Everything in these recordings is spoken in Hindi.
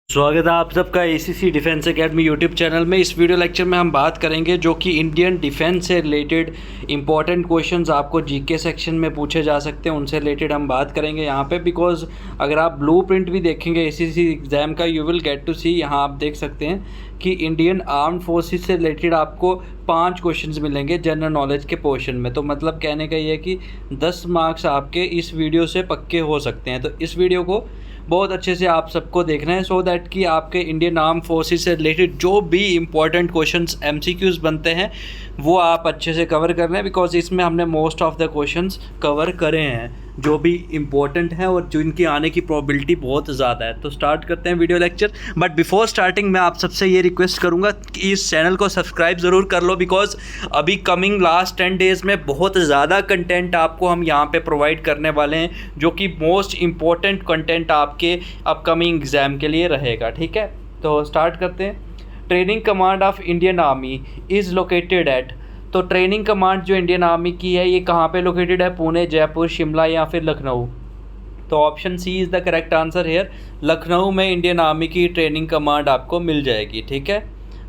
स्वागत है आप सबका ACC defence academy YouTube channel में। इस वीडियो लेक्चर में हम बात करेंगे जो कि इंडियन डिफेंस से रिलेटेड इंपॉर्टेंट क्वेश्चंस आपको जीके सेक्शन में पूछे जा सकते हैं, उनसे रिलेटेड हम बात करेंगे यहाँ पे। बिकॉज अगर आप ब्लूप्रिंट भी देखेंगे एसीसी एग्ज़ाम का, यू विल गेट टू सी, यहाँ आप देख सकते हैं कि इंडियन आर्म्ड फोर्सेस से रिलेटेड आपको 5 क्वेश्चंस मिलेंगे जनरल नॉलेज के पोर्शन में। तो मतलब कहने का ये है कि 10 मार्क्स आपके इस वीडियो से पक्के हो सकते हैं। तो इस वीडियो को बहुत अच्छे से आप सबको देखना है, सो दैट कि आपके इंडियन आर्म फोर्सेस से रिलेटेड जो भी इंपॉर्टेंट क्वेश्चंस एमसीक्यूज़ बनते हैं वो आप अच्छे से कवर कर रहे हैं। बिकॉज इसमें हमने most of the questions cover करे हैं जो भी इम्पोर्टेंट है और जो इनकी आने की प्रोबेबिलिटी बहुत ज़्यादा है। तो स्टार्ट करते हैं video lecture. But before starting मैं आप सबसे ये रिक्वेस्ट करूँगा कि इस चैनल को सब्सक्राइब ज़रूर कर लो। बिकॉज अभी कमिंग लास्ट 10 डेज़ में बहुत ज़्यादा कंटेंट आपको हम यहाँ पे प्रोवाइड करने वाले हैं, जो कि मोस्ट इम्पॉर्टेंट कंटेंट आपके अपकमिंग एग्ज़ाम के लिए रहेगा। ठीक है, तो स्टार्ट करते हैं। Training command of Indian army is located at. तो ट्रेनिंग कमांड जो इंडियन आर्मी की है ये कहाँ पे लोकेटेड है? पुणे, जयपुर, शिमला या फिर लखनऊ। तो option C is the correct answer here. Lucknow में इंडियन आर्मी की ट्रेनिंग कमांड आपको मिल जाएगी। ठीक है,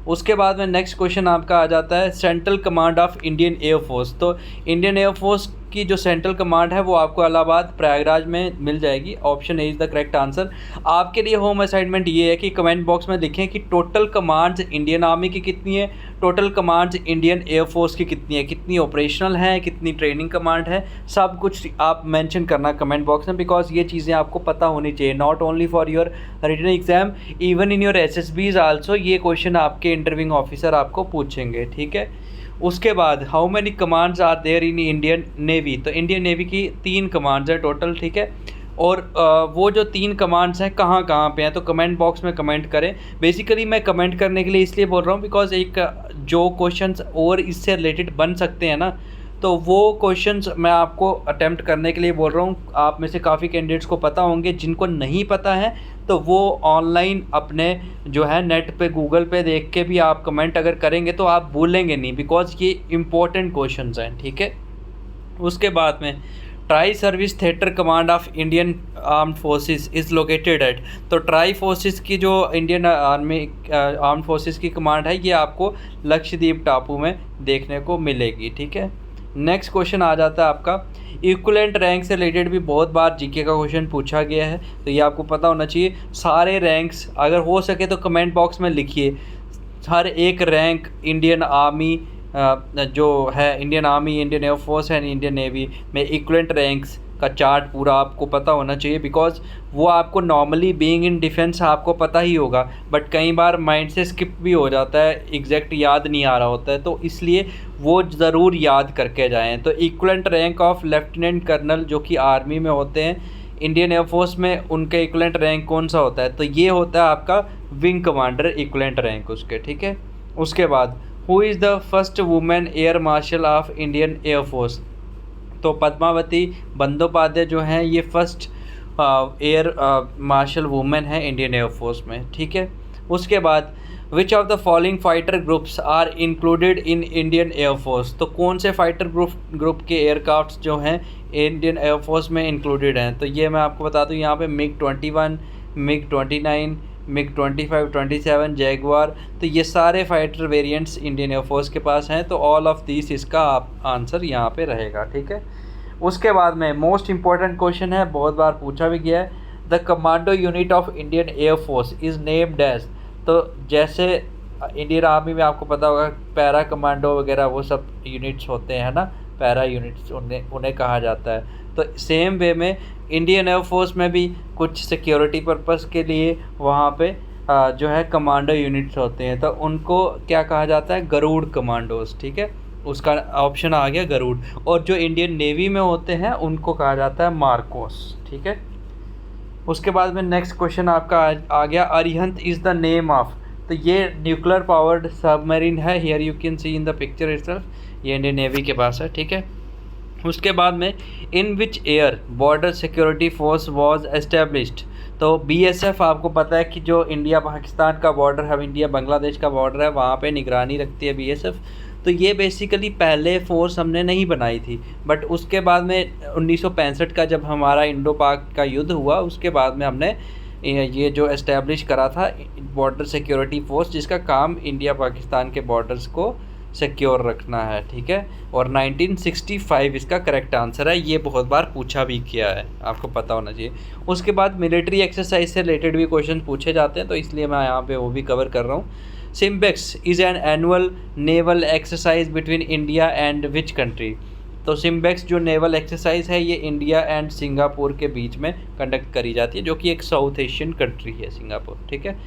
उसके बाद में नेक्स्ट क्वेश्चन आपका आ जाता है central command of Indian air force. तो इंडियन एयरफोर्स की जो सेंट्रल कमांड है वो आपको इलाहाबाद प्रयागराज में मिल जाएगी। Option A is the correct answer. आपके लिए होम असाइनमेंट ये है कि कमेंट बॉक्स में लिखें कि टोटल कमांड्स इंडियन आर्मी की कितनी है, टोटल कमांड्स इंडियन एयरफोर्स की कितनी है, कितनी ऑपरेशनल है, कितनी ट्रेनिंग कमांड है, सब कुछ आप मेंशन करना कमेंट बॉक्स में। बिकॉज ये चीज़ें आपको पता होनी चाहिए, not only for your written exam, even in your SSBs also ये क्वेश्चन आपके इंटरव्यूइंग ऑफिसर आपको पूछेंगे। ठीक है, उसके बाद how many commands are there in Indian Navy. तो इंडियन नेवी की 3 कमांड्स हैं टोटल। ठीक है, और वो जो 3 कमांड्स हैं कहाँ कहाँ पे हैं, तो कमेंट बॉक्स में कमेंट करें। बेसिकली मैं कमेंट करने के लिए इसलिए बोल रहा हूँ बिकॉज एक जो क्वेश्चंस और इससे रिलेटेड बन सकते हैं ना, तो वो क्वेश्चंस मैं आपको अटेम्प्ट करने के लिए बोल रहा हूँ। आप में से काफ़ी कैंडिडेट्स को पता होंगे, जिनको नहीं पता है तो वो ऑनलाइन अपने जो है नेट पे गूगल पे देख के भी आप कमेंट अगर करेंगे तो आप भूलेंगे नहीं, बिकॉज ये इम्पोर्टेंट क्वेश्चंस हैं। ठीक है, उसके बाद में tri service theatre command of Indian armed forces is located at. तो ट्राई फोर्सेस की जो इंडियन आर्मी आर्म्ड फोर्सेस की कमांड है ये आपको लक्षद्वीप टापू में देखने को मिलेगी। ठीक है, नेक्स्ट क्वेश्चन आ जाता है आपका इक्विवेलेंट रैंक से रिलेटेड भी बहुत बार जीके का क्वेश्चन पूछा गया है, तो ये आपको पता होना चाहिए। सारे रैंक्स अगर हो सके तो कमेंट बॉक्स में लिखिए, हर एक रैंक इंडियन आर्मी जो है, Indian army, Indian air force and Indian navy में इक्विवेलेंट रैंक्स का चार्ट पूरा आपको पता होना चाहिए। बिकॉज वो आपको नॉर्मली बीइंग इन डिफेंस आपको पता ही होगा, बट कई बार माइंड से स्किप भी हो जाता है, एग्जैक्ट याद नहीं आ रहा होता है, तो इसलिए वो ज़रूर याद करके जाएं। तो equivalent rank of lieutenant colonel जो कि आर्मी में होते हैं, इंडियन एयरफोर्स में उनका इक्विवेलेंट रैंक कौन सा होता है? तो ये होता है आपका विंग कमांडर इक्विवेलेंट रैंक उसके। ठीक है, उसके बाद who is the first women air marshal of Indian air force. तो पद्मावती बंदोपाध्याय जो हैं ये फर्स्ट एयर मार्शल वुमेन है इंडियन एयरफोर्स में। ठीक है, उसके बाद which of the following fighter groups are included in Indian air force. तो कौन से फाइटर ग्रुप के एयरक्राफ्ट जो हैं इंडियन एयरफोर्स में इंक्लूडेड हैं? तो ये मैं आपको बता दूं, यहाँ पे MiG-21, MiG-29, MiG-25, 27, जैगवार, तो ये सारे फाइटर वेरिएंट्स इंडियन एयरफोर्स के पास हैं। तो ऑल ऑफ दिस इसका आंसर यहाँ पे रहेगा। ठीक है, उसके बाद में मोस्ट इंपॉर्टेंट क्वेश्चन है, बहुत बार पूछा भी गया है, the commando unit of Indian air force is named as. तो जैसे इंडियन आर्मी में आपको पता होगा पैरा कमांडो वगैरह वो सब यूनिट्स होते हैं ना, पैरा यूनिट्स उन्हें कहा जाता है। तो सेम वे में इंडियन एयरफोर्स में भी कुछ सिक्योरिटी पर्पस के लिए वहाँ पे जो है कमांडो यूनिट्स होते हैं, तो उनको क्या कहा जाता है? गरुड़ कमांडोज। ठीक है, उसका ऑप्शन आ गया गरुड़। और जो इंडियन नेवी में होते हैं उनको कहा जाता है मार्कोस। ठीक है, उसके बाद में नेक्स्ट क्वेश्चन आपका आ गया Arihant is the name of. तो ये न्यूक्लियर पावर्ड सबमरीन है, here you can see in the picture itself, ये इंडियन नेवी के पास है। ठीक है, उसके बाद में in which year Border Security Force was established. तो बीएसएफ आपको पता है कि जो इंडिया पाकिस्तान का बॉर्डर है, इंडिया बांग्लादेश का बॉर्डर है, वहाँ पे निगरानी रखती है बीएसएफ। तो ये बेसिकली पहले फोर्स हमने नहीं बनाई थी, बट उसके बाद में 1965 का जब हमारा इंडो पाक का युद्ध हुआ उसके बाद में हमने ये जो एस्टेब्लिश करा था बॉर्डर सिक्योरिटी फोर्स, जिसका काम इंडिया पाकिस्तान के बॉर्डर्स को सिक्योर रखना है, ठीक है। और 1965 इसका करेक्ट आंसर है, ये बहुत बार पूछा भी किया है, आपको पता होना चाहिए। उसके बाद मिलिट्री एक्सरसाइज से रिलेटेड भी क्वेश्चन पूछे जाते हैं, तो इसलिए मैं यहाँ पे वो भी कवर कर रहा हूँ। SIMBEX is an annual naval exercise between India and which country. तो सिम्बेक्स जो नेवल एक्सरसाइज है ये इंडिया एंड सिंगापुर के बीच में कंडक्ट करी जाती है, जो कि एक साउथ एशियन कंट्री है सिंगापुर, ठीक है।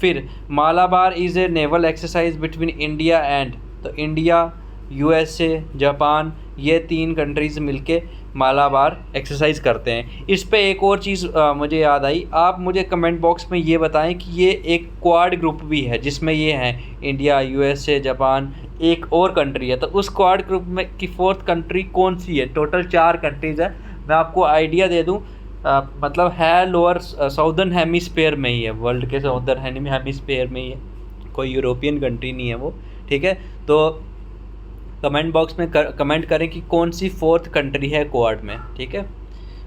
फिर Malabar is a naval exercise between India and, तो इंडिया, यूएसए, जापान, ये 3 कंट्रीज़ मिलके मालाबार एक्सरसाइज करते हैं। इस पे एक और चीज़ मुझे याद आई, आप मुझे कमेंट बॉक्स में ये बताएं कि ये एक क्वाड ग्रुप भी है जिसमें ये हैं इंडिया, यूएसए, जापान, एक और कंट्री है, तो उस क्वाड ग्रुप में की 4th कंट्री कौन सी है। टोटल 4 कंट्रीज़ है। मैं आपको आइडिया दे दूँ, मतलब है लोअर साउदर्न हेमिस्फेयर में ही है, वर्ल्ड के साउदर्न हेमिस्फेयर में ही है, कोई यूरोपियन कंट्री नहीं है वो, ठीक है। तो कमेंट बॉक्स में कमेंट करें कि कौन सी 4th कंट्री है क्वाड में, ठीक है।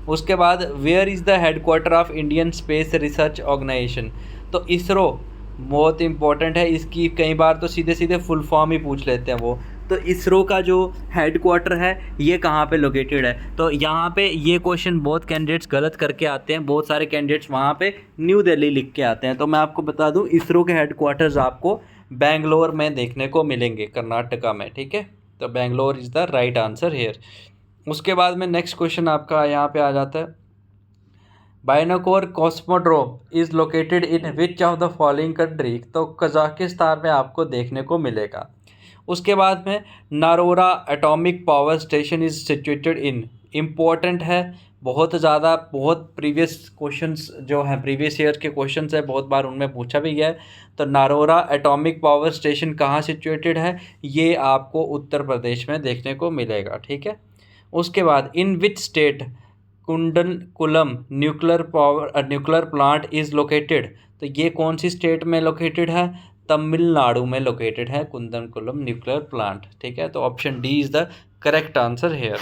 उसके बाद where is the headquarter of Indian space research organisation. तो इसरो बहुत इंपॉर्टेंट है, इसकी कई बार तो सीधे सीधे फुल फॉर्म ही पूछ लेते हैं वो। तो इसरो का जो हेडक्वार्टर है ये कहाँ पे लोकेटेड है। तो यहाँ पे ये क्वेश्चन बहुत कैंडिडेट्स गलत करके आते हैं, बहुत सारे कैंडिडेट्स वहाँ पे न्यू दिल्ली लिख के आते हैं। तो मैं आपको बता दूँ इसरो के हेडक्वार्टर्स आपको बेंगलोर में देखने को मिलेंगे, कर्नाटका में, ठीक है। तो Bangalore is the right answer here. उसके बाद में नेक्स्ट क्वेश्चन आपका यहाँ पे आ जाता है, Baikonur cosmodrome is located in which of the following country. तो कजाकिस्तान में आपको देखने को मिलेगा। उसके बाद में Narora atomic power station is situated in, important है बहुत ज़्यादा, बहुत प्रीवियस क्वेश्चंस जो हैं प्रीवियस ईयर के क्वेश्चंस है, बहुत बार उनमें पूछा भी गया है। तो नारोरा एटॉमिक पावर स्टेशन कहाँ सिचुएटेड है, ये आपको उत्तर प्रदेश में देखने को मिलेगा, ठीक है। उसके बाद in which state Kudankulam nuclear plant is located. तो ये कौन सी स्टेट में लोकेटेड है, तमिलनाडु में लोकेटेड है कुंदनकुलम न्यूक्लियर प्लांट, ठीक है। तो option D is the correct answer here.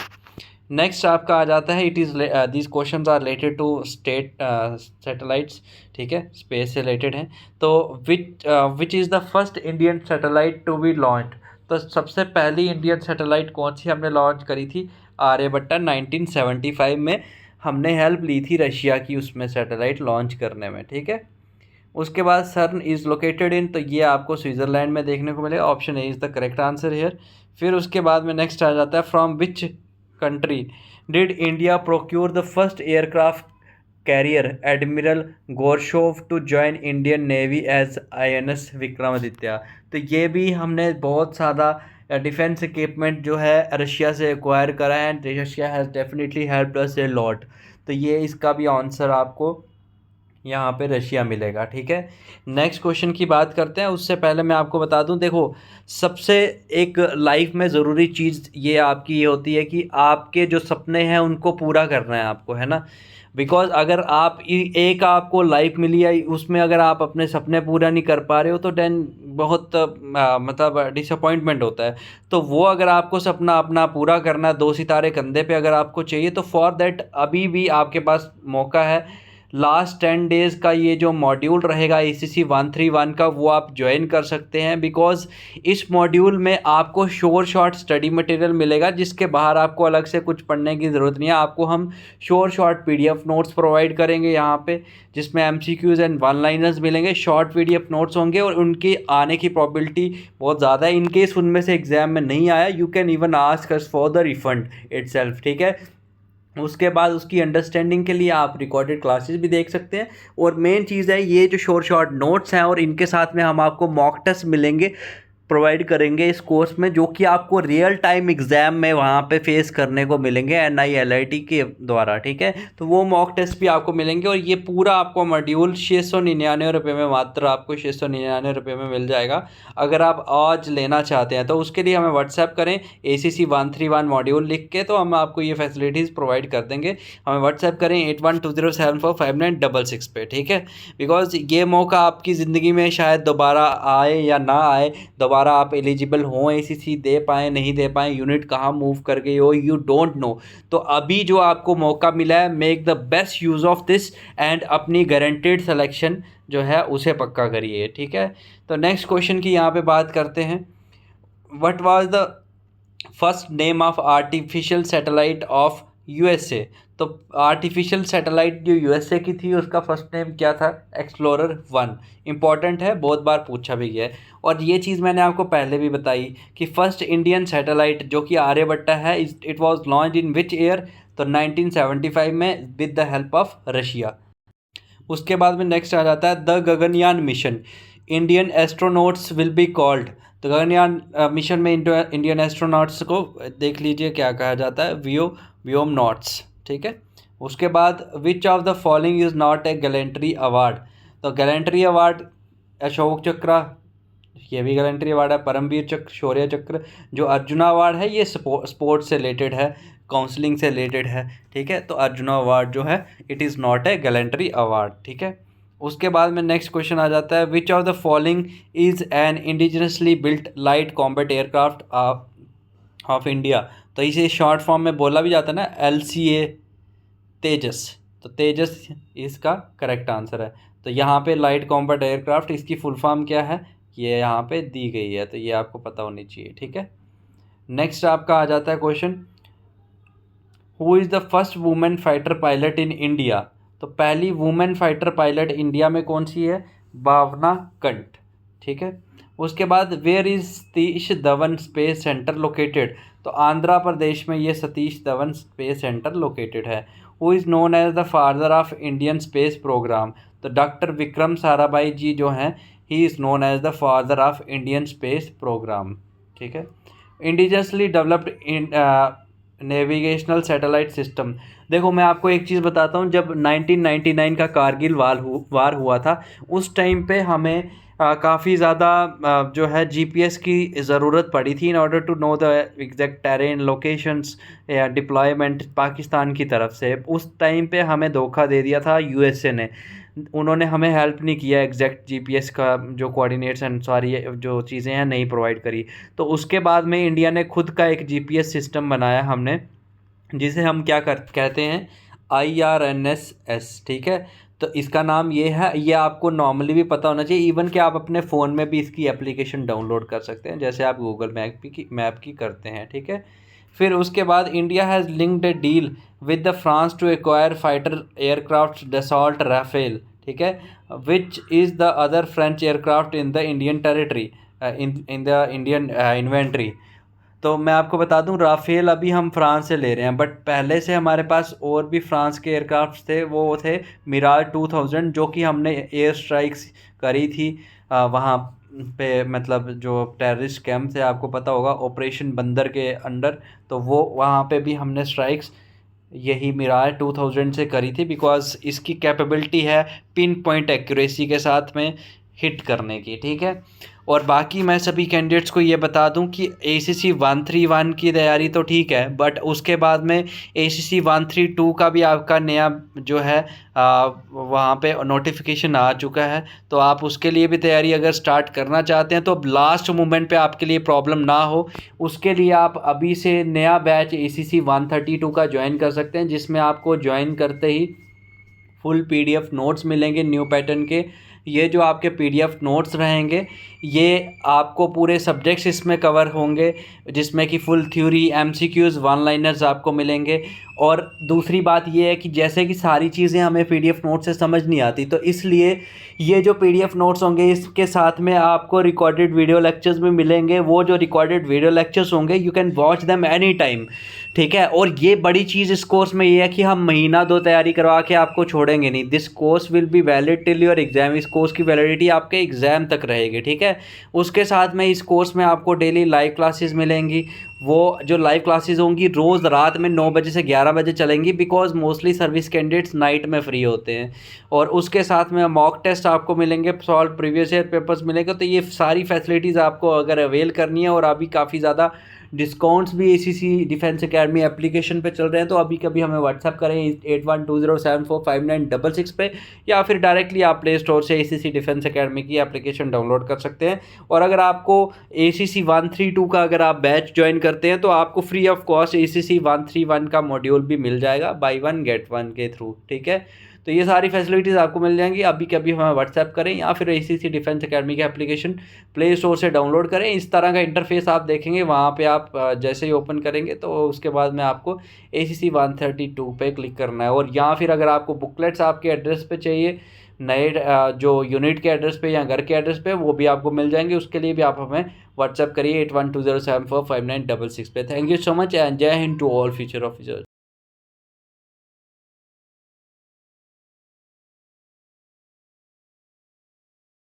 Next आपका आ जाता है, it is these questions are related to state satellites, ठीक है, स्पेस से रिलेटेड हैं। तो which is the first Indian satellite to be launched. तो सबसे पहली इंडियन सैटेलाइट कौन सी हमने लॉन्च करी थी, आर्यभट्टा 1975 में हमने हेल्प ली थी रशिया की उसमें सैटेलाइट लॉन्च करने में, ठीक है। उसके बाद सर्न इज़ लोकेटेड इन, तो ये आपको स्विट्ज़रलैंड में देखने को मिलेगा, option A is the correct answer here. फिर उसके बाद में नेक्स्ट आ जाता है, from which country did India procure the first aircraft carrier Admiral Gorshkov to join Indian Navy as INS Vikramaditya. तो ये भी हमने बहुत ज़्यादा डिफेंस इक्विपमेंट जो है रशिया से एक्वायर करा है, and Russia has definitely helped us a lot. तो ये इसका भी आंसर आपको यहाँ पे रशिया मिलेगा, ठीक है। नेक्स्ट क्वेश्चन की बात करते हैं, उससे पहले मैं आपको बता दूं, देखो सबसे एक लाइफ में ज़रूरी चीज़ ये आपकी ये होती है कि आपके जो सपने हैं उनको पूरा करना है आपको, है ना। बिकॉज अगर आप एक आपको लाइफ मिली है उसमें अगर आप अपने सपने पूरा नहीं कर पा रहे हो तो देन बहुत मतलब डिसअपॉइंटमेंट होता है। तो वो अगर आपको सपना अपना पूरा करना है, 2 सितारे कंधे पे अगर आपको चाहिए, तो फॉर देट अभी भी आपके पास मौका है। लास्ट 10 डेज़ का ये जो मॉड्यूल रहेगा ACC 131 का, वो आप ज्वाइन कर सकते हैं। बिकॉज इस मॉड्यूल में आपको शॉर्ट स्टडी मटेरियल मिलेगा, जिसके बाहर आपको अलग से कुछ पढ़ने की ज़रूरत नहीं है। आपको हम शॉर्ट PDF नोट्स प्रोवाइड करेंगे यहाँ पे, जिसमें MCQs एंड 1-लाइनर्स मिलेंगे। शॉर्ट PDF नोट्स होंगे और उनकी आने की प्रॉबिलिटी बहुत ज़्यादा है। इनकेस उनमें से एग्ज़ाम में नहीं आया, you can even ask us for the refund itself, ठीक है। उसके बाद उसकी अंडरस्टैंडिंग के लिए आप रिकॉर्डेड क्लासेस भी देख सकते हैं। और मेन चीज़ है ये जो शॉर्ट नोट्स हैं, और इनके साथ में हम आपको मॉक टेस्ट मिलेंगे, प्रोवाइड करेंगे इस कोर्स में, जो कि आपको रियल टाइम एग्ज़ाम में वहाँ पे फेस करने को मिलेंगे NILIT के द्वारा, ठीक है। तो वो मॉक टेस्ट भी आपको मिलेंगे, और ये पूरा आपको मॉड्यूल 699 रुपये में, मात्र आपको 699 रुपये में मिल जाएगा अगर आप आज लेना चाहते हैं। तो उसके लिए हमें व्हाट्सएप करें ACC 131 मॉड्यूल लिख के, तो हम आपको ये फैसिलिटीज़ प्रोवाइड कर देंगे। हमें व्हाट्सएप करें 8120745966 पे, ठीक है। बिकॉज ये मौका आपकी ज़िंदगी में शायद दोबारा आए या ना आए, दोबारा दोबारा आप एलिजिबल हों एसीसी दे पाएँ नहीं दे पाएँ, यूनिट कहाँ मूव कर गई हो, यू डोंट नो। तो अभी जो आपको मौका मिला है, make the best use of this and अपनी गारंटेड सिलेक्शन जो है उसे पक्का करिए, ठीक है। तो नेक्स्ट क्वेश्चन की यहाँ पे बात करते हैं। What was the first name of artificial satellite of USA. तो आर्टिफिशियल सैटेलाइट जो यूएसए की थी उसका फर्स्ट नेम क्या था? एक्सप्लोरर 1। इंपॉर्टेंट है, बहुत बार पूछा भी गया है। और ये चीज़ मैंने आपको पहले भी बताई कि फर्स्ट इंडियन सैटेलाइट जो कि आर्यभट्टा है, it was launched in which year? तो 1975 में with the help of Russia. उसके बाद में नेक्स्ट आ जाता है the Gaganyaan mission, Indian astronauts will be called. तो गगनयान मिशन में इंडियन एस्ट्रोनॉट्स को देख लीजिए क्या कहा जाता है, व्योमनॉट्स, ठीक है। उसके बाद which of the following is not a gallantry award. तो गैलेंट्री अवार्ड अशोक चक्र, ये भी गैलेंट्री अवार्ड है। परमवीर चक्र, शौर्य चक्र। जो अर्जुना अवार्ड है ये स्पोर्ट्स से रिलेटेड है, काउंसलिंग से रिलेटेड है, ठीक है। तो अर्जुना अवार्ड जो है it is not a gallantry award, ठीक है। उसके बाद में नेक्स्ट क्वेश्चन आ जाता है विच of the following is an indigenously built light combat aircraft of India. तो इसे शॉर्ट फॉर्म में बोला भी जाता है ना, LCA, तेजस। तो तेजस इसका करेक्ट आंसर है। तो यहाँ पे लाइट कॉम्बैट एयरक्राफ्ट, इसकी फुल फॉर्म क्या है ये यहाँ पे दी गई है, तो ये आपको पता होनी चाहिए, ठीक है। नेक्स्ट आपका आ जाता है question, who is the first women fighter pilot in India. तो पहली वुमेन फाइटर पायलट इंडिया में कौन सी है? भावना कंठ, ठीक है। उसके बाद where is Satish Dhawan space centre located. तो आंध्र प्रदेश में ये Satish Dhawan space centre located है। Who is known as the father of Indian space programme. तो डॉक्टर विक्रम साराभाई जी जो हैं, he is known as the father of Indian space programme, ठीक है। Indigenously developed navigational satellite system. देखो मैं आपको एक चीज़ बताता हूँ, जब 1999 का कारगिल वार हुआ था उस टाइम पे हमें काफ़ी ज़्यादा जो है GPS की ज़रूरत पड़ी थी in order to know the exact terrain locations या डिप्लॉयमेंट पाकिस्तान की तरफ से। उस टाइम पे हमें धोखा दे दिया था USA ने, उन्होंने हमें हेल्प नहीं किया, एग्जैक्ट GPS का जो कोऑर्डिनेट्स एंड सारी जो चीज़ें हैं नहीं प्रोवाइड करी। तो उसके बाद में इंडिया ने खुद का एक GPS सिस्टम बनाया हमने, जिसे हम क्या कहते हैं, IRNSS, ठीक है। तो इसका नाम ये है, ये आपको नॉर्मली भी पता होना चाहिए, इवन कि आप अपने फ़ोन में भी इसकी एप्लीकेशन डाउनलोड कर सकते हैं जैसे आप गूगल मैप की करते हैं, ठीक है। फिर उसके बाद India has linked a deal with the France to acquire fighter aircraft Dassault Rafale, ठीक है, which is the other French aircraft in the Indian territory in the Indian inventory. तो मैं आपको बता दूं राफेल अभी हम फ्रांस से ले रहे हैं, बट पहले से हमारे पास और भी फ्रांस के एयरक्राफ्ट थे, वो थे मिराज 2000 जो कि हमने एयर स्ट्राइक्स करी थी वहाँ पे, मतलब जो टेररिस्ट कैंप थे आपको पता होगा ऑपरेशन बंदर के अंडर, तो वो वहाँ पे भी हमने स्ट्राइक्स यही मिराज 2000 से करी थी, बिकॉज इसकी कैपेबिलिटी है पिन पॉइंट एक्यूरेसी के साथ में हिट करने की, ठीक है। और बाकी मैं सभी कैंडिडेट्स को ये बता दूं कि ACC 131 की तैयारी तो ठीक है, बट उसके बाद में ACC 132 का भी आपका नया जो है वहाँ पे नोटिफिकेशन आ चुका है, तो आप उसके लिए भी तैयारी अगर स्टार्ट करना चाहते हैं तो लास्ट मोमेंट पे आपके लिए प्रॉब्लम ना हो, उसके लिए आप अभी से नया बैच ACC 132 का ज्वाइन कर सकते हैं, जिसमें आपको ज्वाइन करते ही फुल PDF नोट्स मिलेंगे न्यू पैटर्न के। ये जो आपके PDF नोट्स रहेंगे ये आपको पूरे सब्जेक्ट्स इसमें कवर होंगे, जिसमें कि full theory, MCQs, one liners आपको मिलेंगे। और दूसरी बात ये है कि जैसे कि सारी चीज़ें हमें PDF नोट से समझ नहीं आती, तो इसलिए ये जो PDF नोट्स होंगे इसके साथ में आपको रिकॉर्डेड वीडियो लेक्चर्स भी मिलेंगे। वो जो रिकॉर्डेड वीडियो लेक्चर्स होंगे you can watch them any time, ठीक है। और ये बड़ी चीज़ इस कोर्स में ये है कि हम महीना 2 तैयारी करवा के आपको छोड़ेंगे नहीं। This course will be valid till your exam. इस कोर्स की वैलिडिटी आपके एग्ज़ाम तक रहेगी, ठीक है। उसके साथ में इस कोर्स में आपको डेली लाइव क्लासेस मिलेंगी। वो जो लाइव क्लासेस होंगी रोज़ रात में 9 बजे से 11 बजे चलेंगी, because mostly service candidates night में फ्री होते हैं। और उसके साथ में मॉक टेस्ट आपको मिलेंगे, सॉल्व प्रीवियस ईयर पेपर्स मिलेंगे। तो ये सारी फैसिलिटीज़ आपको अगर अवेल करनी है, और अभी काफ़ी ज़्यादा डिस्काउंट्स भी ACC डिफेंस एकेडमी एप्लीकेशन पे चल रहे हैं, तो अभी कभी हमें व्हाट्सअप करें 8120745966 पे, या फिर डायरेक्टली आप प्ले स्टोर से ACC डिफेंस एकेडमी की एप्लीकेशन डाउनलोड कर सकते हैं। और अगर आपको ACC 132 का अगर आप बैच ज्वाइन करते हैं तो आपको फ्री ऑफ कॉस्ट ACC 131 का मॉड्यूल भी मिल जाएगा, बाई 1 गेट 1 के थ्रू, ठीक है। तो ये सारी फैसिलिटीज़ आपको मिल जाएंगी। अभी कभी हमें व्हाट्सएप करें या फिर ACC डिफेंस एकेडमी की एप्लीकेशन प्ले स्टोर से डाउनलोड करें। इस तरह का इंटरफेस आप देखेंगे, वहाँ पे आप जैसे ही ओपन करेंगे तो उसके बाद में आपको ACC 132 पे क्लिक करना है। और या फिर अगर आपको बुकलेट्स आपके एड्रेस पे चाहिए, नए जो यूनिट के एड्रेस पे या घर के एड्रेस पे, वो भी आपको मिल जाएंगे। उसके लिए भी आप हमें व्हाट्सएप करिए 8120745966 पे। Thank you so much and Jai Hind to all future officers.